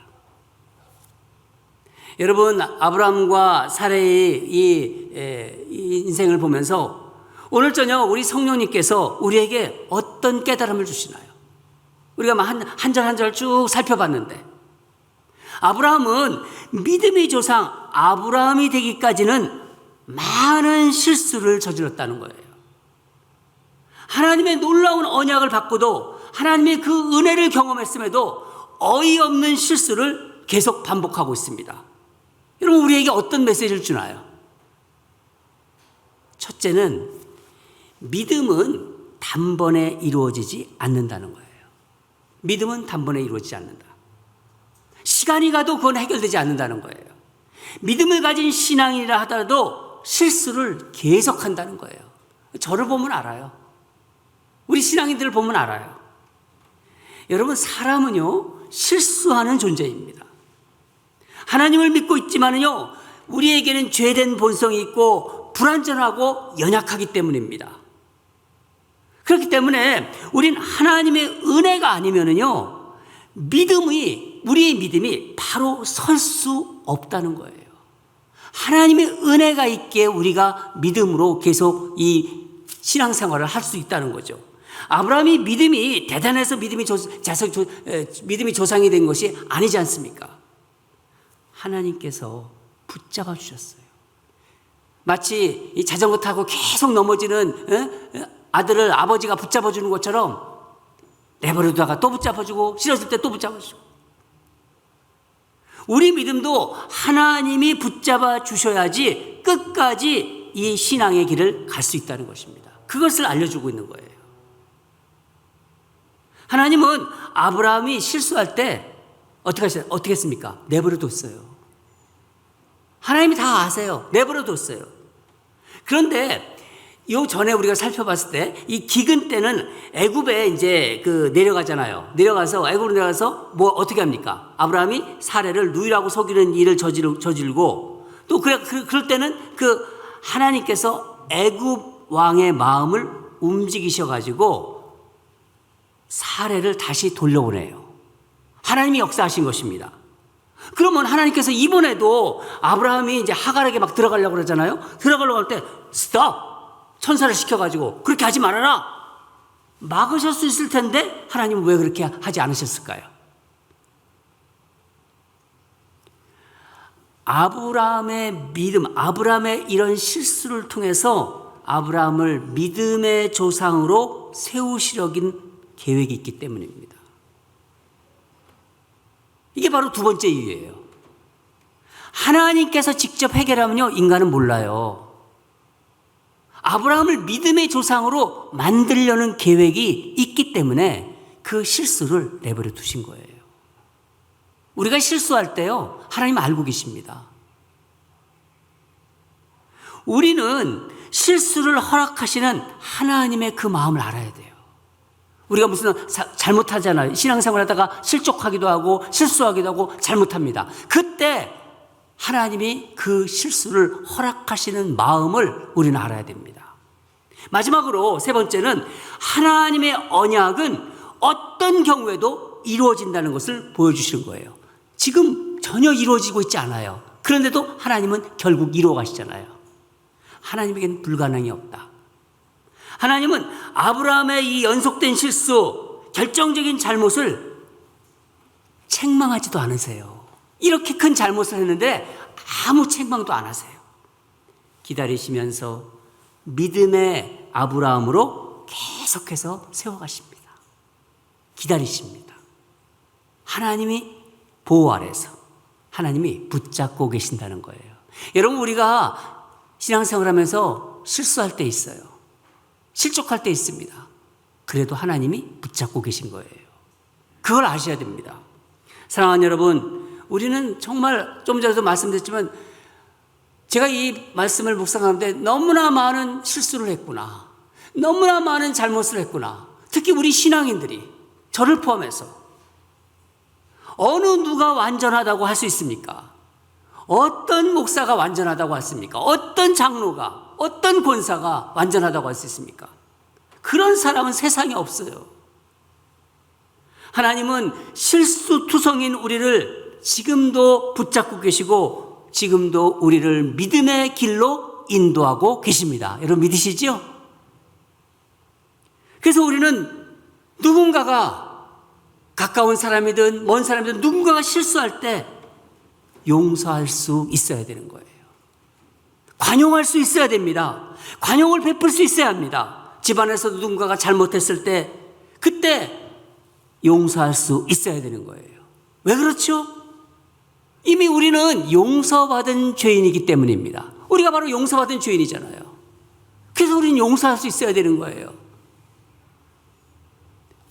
여러분, 아브라함과 사라의 이 인생을 보면서 오늘 저녁 우리 성령님께서 우리에게 어떤 깨달음을 주시나요? 우리가 한 절 한 절 쭉 살펴봤는데, 아브라함은 믿음의 조상 아브라함이 되기까지는 많은 실수를 저질렀다는 거예요. 하나님의 놀라운 언약을 받고도, 하나님의 그 은혜를 경험했음에도 어이없는 실수를 계속 반복하고 있습니다. 여러분, 우리에게 어떤 메시지를 주나요? 첫째는 믿음은 단번에 이루어지지 않는다는 거예요. 믿음은 단번에 이루어지지 않는다. 시간이 가도 그건 해결되지 않는다는 거예요. 믿음을 가진 신앙이라 하더라도 실수를 계속한다는 거예요. 저를 보면 알아요. 우리 신앙인들을 보면 알아요. 여러분, 사람은요, 실수하는 존재입니다. 하나님을 믿고 있지만은요, 우리에게는 죄된 본성이 있고 불완전하고 연약하기 때문입니다. 그렇기 때문에 우린 하나님의 은혜가 아니면은요, 우리의 믿음이 바로 설 수 없다는 거예요. 하나님의 은혜가 있기에 우리가 믿음으로 계속 이 신앙생활을 할 수 있다는 거죠. 아브라함이 믿음이 대단해서 믿음이 조상이 된 것이 아니지 않습니까? 하나님께서 붙잡아 주셨어요. 마치 이 자전거 타고 계속 넘어지는 아들을 아버지가 붙잡아 주는 것처럼 내버려두다가 또 붙잡아주고 싫어질 때 또 붙잡아주고, 우리 믿음도 하나님이 붙잡아 주셔야지 끝까지 이 신앙의 길을 갈 수 있다는 것입니다. 그것을 알려주고 있는 거예요. 하나님은 아브라함이 실수할 때 어떻게 했습니까? 내버려뒀어요. 하나님이 다 아세요. 내버려뒀어요. 그런데 요 전에 우리가 살펴봤을 때 이 기근 때는 애굽에 이제 내려가잖아요. 애굽으로 내려가서 뭐 어떻게 합니까? 아브라함이 사례를 누이라고 속이는 일을 저지르고, 또 그럴 때는 하나님께서 애굽 왕의 마음을 움직이셔가지고 사례를 다시 돌려보내요. 하나님이 역사하신 것입니다. 그러면 하나님께서 이번에도 아브라함이 이제 하갈에게 막 들어가려고 그러잖아요. 들어가려고 할 때 스톱! 천사를 시켜가지고 그렇게 하지 말아라! 막으실 수 있을 텐데 하나님은 왜 그렇게 하지 않으셨을까요? 아브라함의 믿음, 아브라함의 이런 실수를 통해서 아브라함을 믿음의 조상으로 세우시려긴 계획이 있기 때문입니다. 이게 바로 두 번째 이유예요. 하나님께서 직접 해결하면요, 인간은 몰라요. 아브라함을 믿음의 조상으로 만들려는 계획이 있기 때문에 그 실수를 내버려 두신 거예요. 우리가 실수할 때요, 하나님 알고 계십니다. 우리는 실수를 허락하시는 하나님의 그 마음을 알아야 돼요. 우리가 무슨 잘못하잖아요. 신앙생활 하다가 실족하기도 하고 실수하기도 하고 잘못합니다. 그때 하나님이 그 실수를 허락하시는 마음을 우리는 알아야 됩니다. 마지막으로 세 번째는 하나님의 언약은 어떤 경우에도 이루어진다는 것을 보여주시는 거예요. 지금 전혀 이루어지고 있지 않아요. 그런데도 하나님은 결국 이루어 가시잖아요. 하나님에게는 불가능이 없다. 하나님은 아브라함의 이 연속된 실수, 결정적인 잘못을 책망하지도 않으세요. 이렇게 큰 잘못을 했는데 아무 책망도 안 하세요. 기다리시면서 믿음의 아브라함으로 계속해서 세워가십니다. 기다리십니다. 하나님이 보호 아래서 하나님이 붙잡고 계신다는 거예요. 여러분, 우리가 신앙생활하면서 실수할 때 있어요. 실족할 때 있습니다. 그래도 하나님이 붙잡고 계신 거예요. 그걸 아셔야 됩니다. 사랑하는 여러분, 우리는 정말 좀 전에도 말씀드렸지만 제가 이 말씀을 묵상하는데 너무나 많은 실수를 했구나, 너무나 많은 잘못을 했구나. 특히 우리 신앙인들이, 저를 포함해서 어느 누가 완전하다고 할 수 있습니까? 어떤 목사가 완전하다고 했습니까? 어떤 장로가, 어떤 권사가 완전하다고 할 수 있습니까? 그런 사람은 세상에 없어요. 하나님은 실수투성인 우리를 지금도 붙잡고 계시고 지금도 우리를 믿음의 길로 인도하고 계십니다. 여러분 믿으시죠? 그래서 우리는 누군가가, 가까운 사람이든 먼 사람이든 누군가가 실수할 때 용서할 수 있어야 되는 거예요. 관용할 수 있어야 됩니다. 관용을 베풀 수 있어야 합니다. 집안에서 누군가가 잘못했을 때 그때 용서할 수 있어야 되는 거예요. 왜 그렇죠? 이미 우리는 용서받은 죄인이기 때문입니다. 우리가 바로 용서받은 죄인이잖아요. 그래서 우리는 용서할 수 있어야 되는 거예요.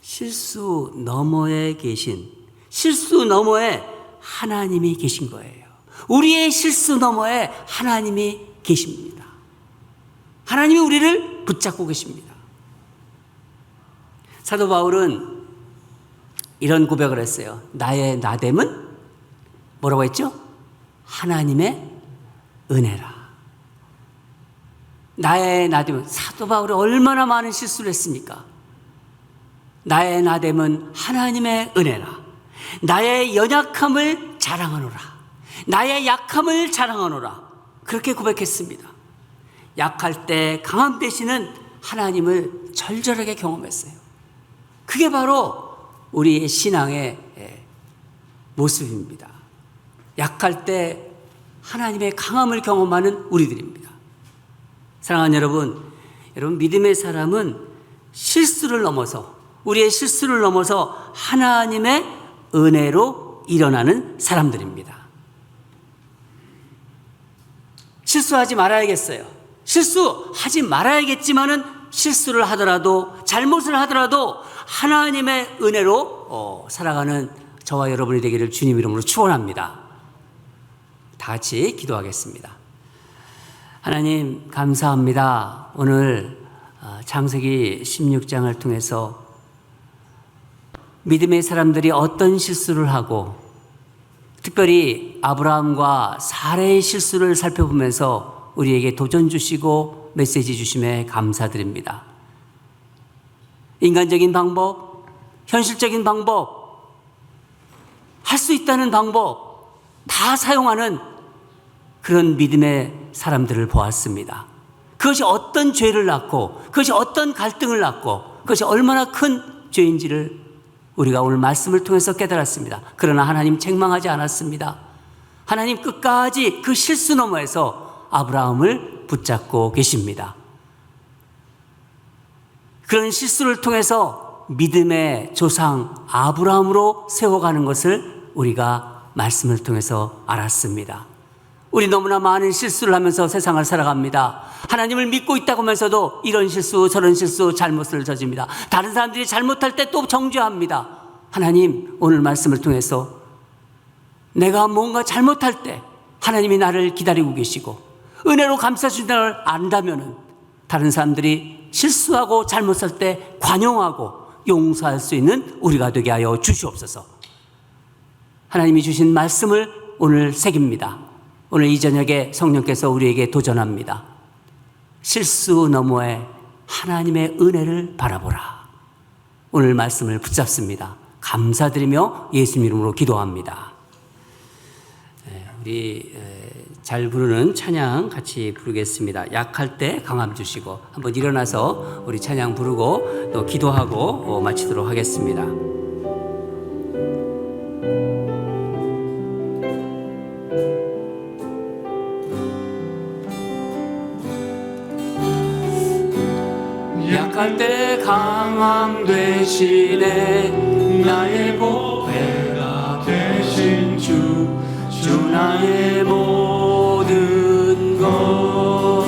실수 너머에 계신, 실수 너머에 하나님이 계신 거예요. 우리의 실수 너머에 하나님이 계십니다. 하나님이 우리를 붙잡고 계십니다. 사도 바울은 이런 고백을 했어요. 나의 나됨은 뭐라고 했죠? 하나님의 은혜라. 나의 나됨은, 사도 바울이 얼마나 많은 실수를 했습니까? 나의 나됨은 하나님의 은혜라. 나의 연약함을 자랑하노라. 나의 약함을 자랑하노라. 그렇게 고백했습니다. 약할 때 강함 되시는 하나님을 절절하게 경험했어요. 그게 바로 우리의 신앙의 모습입니다. 약할 때 하나님의 강함을 경험하는 우리들입니다. 사랑하는 여러분, 믿음의 사람은 실수를 넘어서, 우리의 실수를 넘어서 하나님의 은혜로 일어나는 사람들입니다. 실수하지 말아야겠어요. 실수하지 말아야겠지만은 실수를 하더라도, 잘못을 하더라도 하나님의 은혜로 살아가는 저와 여러분이 되기를 주님 이름으로 축원합니다. 다 같이 기도하겠습니다. 하나님 감사합니다. 오늘 창세기 16장을 통해서 믿음의 사람들이 어떤 실수를 하고, 특별히 아브라함과 사라의 실수를 살펴보면서 우리에게 도전 주시고 메시지 주심에 감사드립니다. 인간적인 방법, 현실적인 방법, 할 수 있다는 방법 다 사용하는 그런 믿음의 사람들을 보았습니다. 그것이 어떤 죄를 낳고, 그것이 어떤 갈등을 낳고, 그것이 얼마나 큰 죄인지를 우리가 오늘 말씀을 통해서 깨달았습니다. 그러나 하나님 책망하지 않았습니다. 하나님 끝까지 그 실수 너머에서 아브라함을 붙잡고 계십니다. 그런 실수를 통해서 믿음의 조상 아브라함으로 세워가는 것을 우리가 말씀을 통해서 알았습니다. 우리 너무나 많은 실수를 하면서 세상을 살아갑니다. 하나님을 믿고 있다고 하면서도 이런 실수 저런 실수 잘못을 저집니다. 다른 사람들이 잘못할 때 또 정죄합니다. 하나님 오늘 말씀을 통해서 내가 뭔가 잘못할 때 하나님이 나를 기다리고 계시고 은혜로 감싸주신다는 걸 안다면 다른 사람들이 실수하고 잘못할 때 관용하고 용서할 수 있는 우리가 되게 하여 주시옵소서. 하나님이 주신 말씀을 오늘 새깁니다. 오늘 이 저녁에 성령께서 우리에게 도전합니다. 실수 너머에 하나님의 은혜를 바라보라. 오늘 말씀을 붙잡습니다. 감사드리며 예수님 이름으로 기도합니다. 우리 잘 부르는 찬양 같이 부르겠습니다. 약할 때 강함 주시고, 한번 일어나서 우리 찬양 부르고 또 기도하고 마치도록 하겠습니다. 약할 때 강함 되시네 나의 보배가 되신 주 나의 모든 것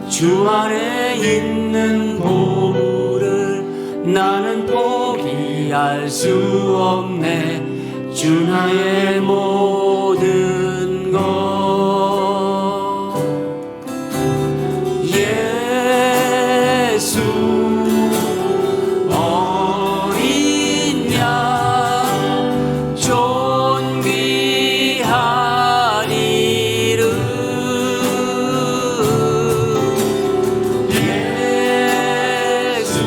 주 안에 있는 보물을 나는 포기할 수 없네 주 나의 모든 것 예수 어린 양 존귀한 이름 예수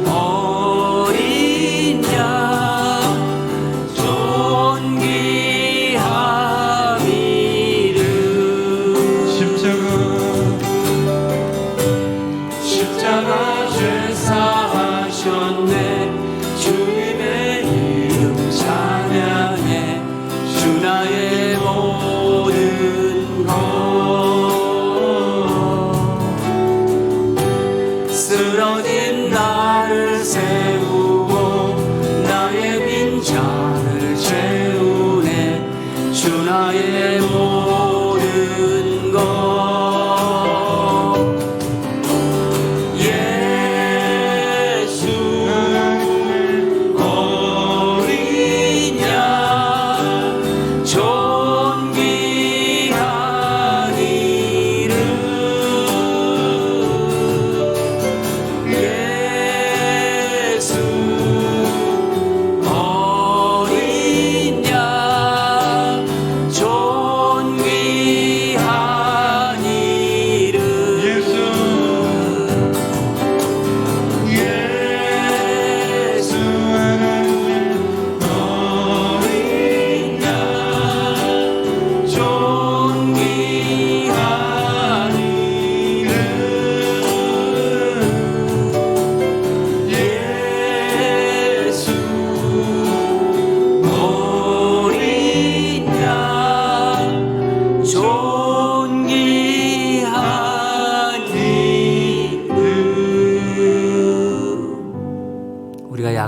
어린 양 존귀한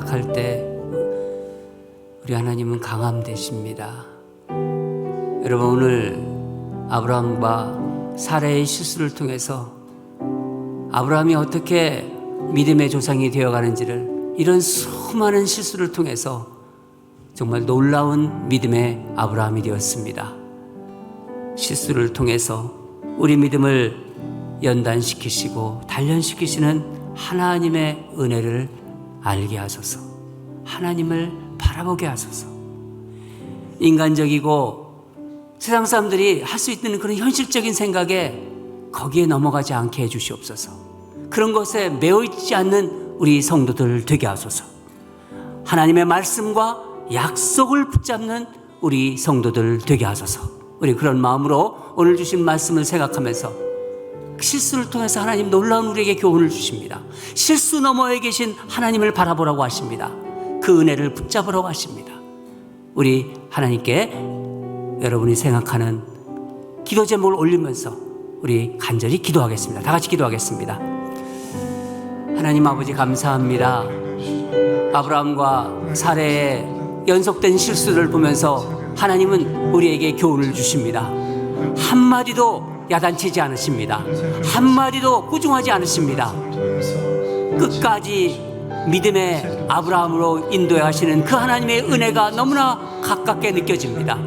약할 때 우리 하나님은 강함 되십니다. 여러분, 오늘 아브라함과 사라의 실수를 통해서 아브라함이 어떻게 믿음의 조상이 되어가는지를, 이런 수많은 실수를 통해서 정말 놀라운 믿음의 아브라함이 되었습니다. 실수를 통해서 우리 믿음을 연단시키시고 단련시키시는 하나님의 은혜를 알게 하소서. 하나님을 바라보게 하소서. 인간적이고 세상 사람들이 할 수 있는 그런 현실적인 생각에 거기에 넘어가지 않게 해주시옵소서. 그런 것에 매여 있지 않는 우리 성도들 되게 하소서. 하나님의 말씀과 약속을 붙잡는 우리 성도들 되게 하소서. 우리 그런 마음으로 오늘 주신 말씀을 생각하면서 실수를 통해서 하나님 놀라운 우리에게 교훈을 주십니다. 실수 너머에 계신 하나님을 바라보라고 하십니다. 그 은혜를 붙잡으라고 하십니다. 우리 하나님께 여러분이 생각하는 기도 제목을 올리면서 우리 간절히 기도하겠습니다. 다 같이 기도하겠습니다. 하나님 아버지, 감사합니다. 아브라함과 사라의 연속된 실수를 보면서 하나님은 우리에게 교훈을 주십니다. 한마디도 야단치지 않으십니다. 한마디도 꾸중하지 않으십니다. 끝까지 믿음의 아브라함으로 인도해 하시는 그 하나님의 은혜가 너무나 가깝게 느껴집니다.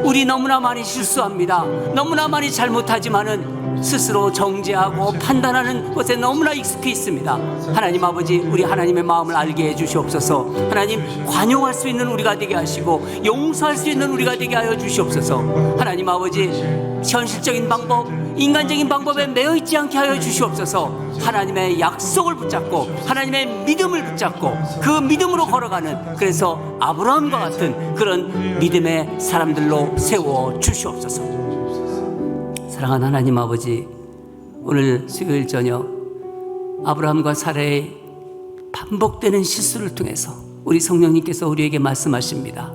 우리 너무나 많이 실수합니다. 너무나 많이 잘못하지만은 스스로 정죄하고 판단하는 것에 너무나 익숙해 있습니다. 하나님 아버지, 우리 하나님의 마음을 알게 해주시옵소서. 하나님, 관용할 수 있는 우리가 되게 하시고 용서할 수 있는 우리가 되게 하여 주시옵소서. 하나님 아버지, 현실적인 방법, 인간적인 방법에 매여 있지 않게 하여 주시옵소서. 하나님의 약속을 붙잡고 하나님의 믿음을 붙잡고 그 믿음으로 걸어가는, 그래서 아브라함과 같은 그런 믿음의 사람들로 세워 주시옵소서. 사랑하는 하나님 아버지, 오늘 수요일 저녁 아브라함과 사라의 반복되는 실수를 통해서 우리 성령님께서 우리에게 말씀하십니다.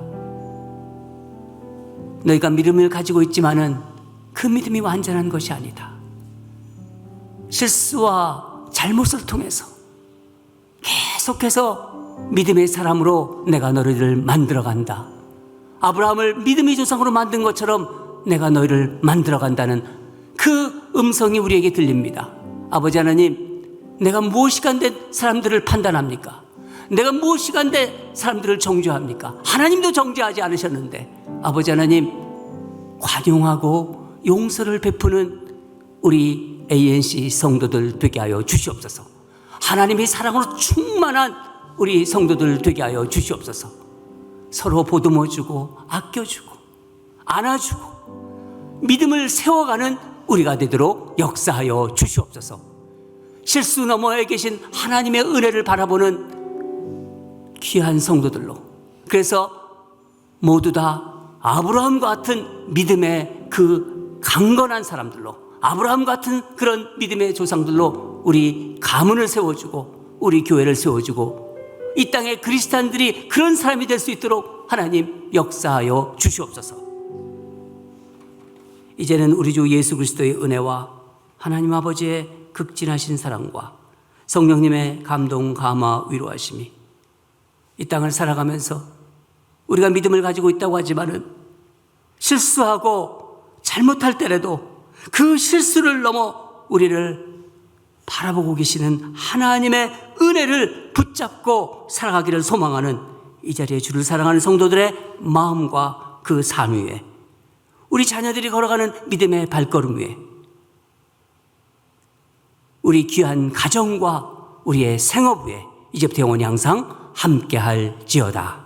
너희가 믿음을 가지고 있지만은 그 믿음이 완전한 것이 아니다. 실수와 잘못을 통해서 계속해서 믿음의 사람으로 내가 너희를 만들어간다. 아브라함을 믿음의 조상으로 만든 것처럼 내가 너희를 만들어간다는 그 음성이 우리에게 들립니다. 아버지 하나님, 내가 무엇이 간데 사람들을 판단합니까? 내가 무엇이 간데 사람들을 정죄합니까? 하나님도 정죄하지 않으셨는데, 아버지 하나님, 관용하고 용서를 베푸는 우리 ANC 성도들 되게 하여 주시옵소서. 하나님의 사랑으로 충만한 우리 성도들 되게 하여 주시옵소서. 서로 보듬어주고 아껴주고 안아주고 믿음을 세워가는 우리가 되도록 역사하여 주시옵소서. 실수 너머에 계신 하나님의 은혜를 바라보는 귀한 성도들로, 그래서 모두 다 아브라함과 같은 믿음의 그 강건한 사람들로, 아브라함 같은 그런 믿음의 조상들로 우리 가문을 세워주고 우리 교회를 세워주고 이 땅의 그리스도인들이 그런 사람이 될 수 있도록 하나님 역사하여 주시옵소서. 이제는 우리 주 예수 그리스도의 은혜와 하나님 아버지의 극진하신 사랑과 성령님의 감동, 감화, 위로하심이 이 땅을 살아가면서 우리가 믿음을 가지고 있다고 하지만은 실수하고 잘못할 때라도 그 실수를 넘어 우리를 바라보고 계시는 하나님의 은혜를 붙잡고 살아가기를 소망하는 이 자리에 주를 사랑하는 성도들의 마음과 그 삶 위에, 우리 자녀들이 걸어가는 믿음의 발걸음 위에, 우리 귀한 가정과 우리의 생업 위에 이제부터 영원히 항상 함께할지어다.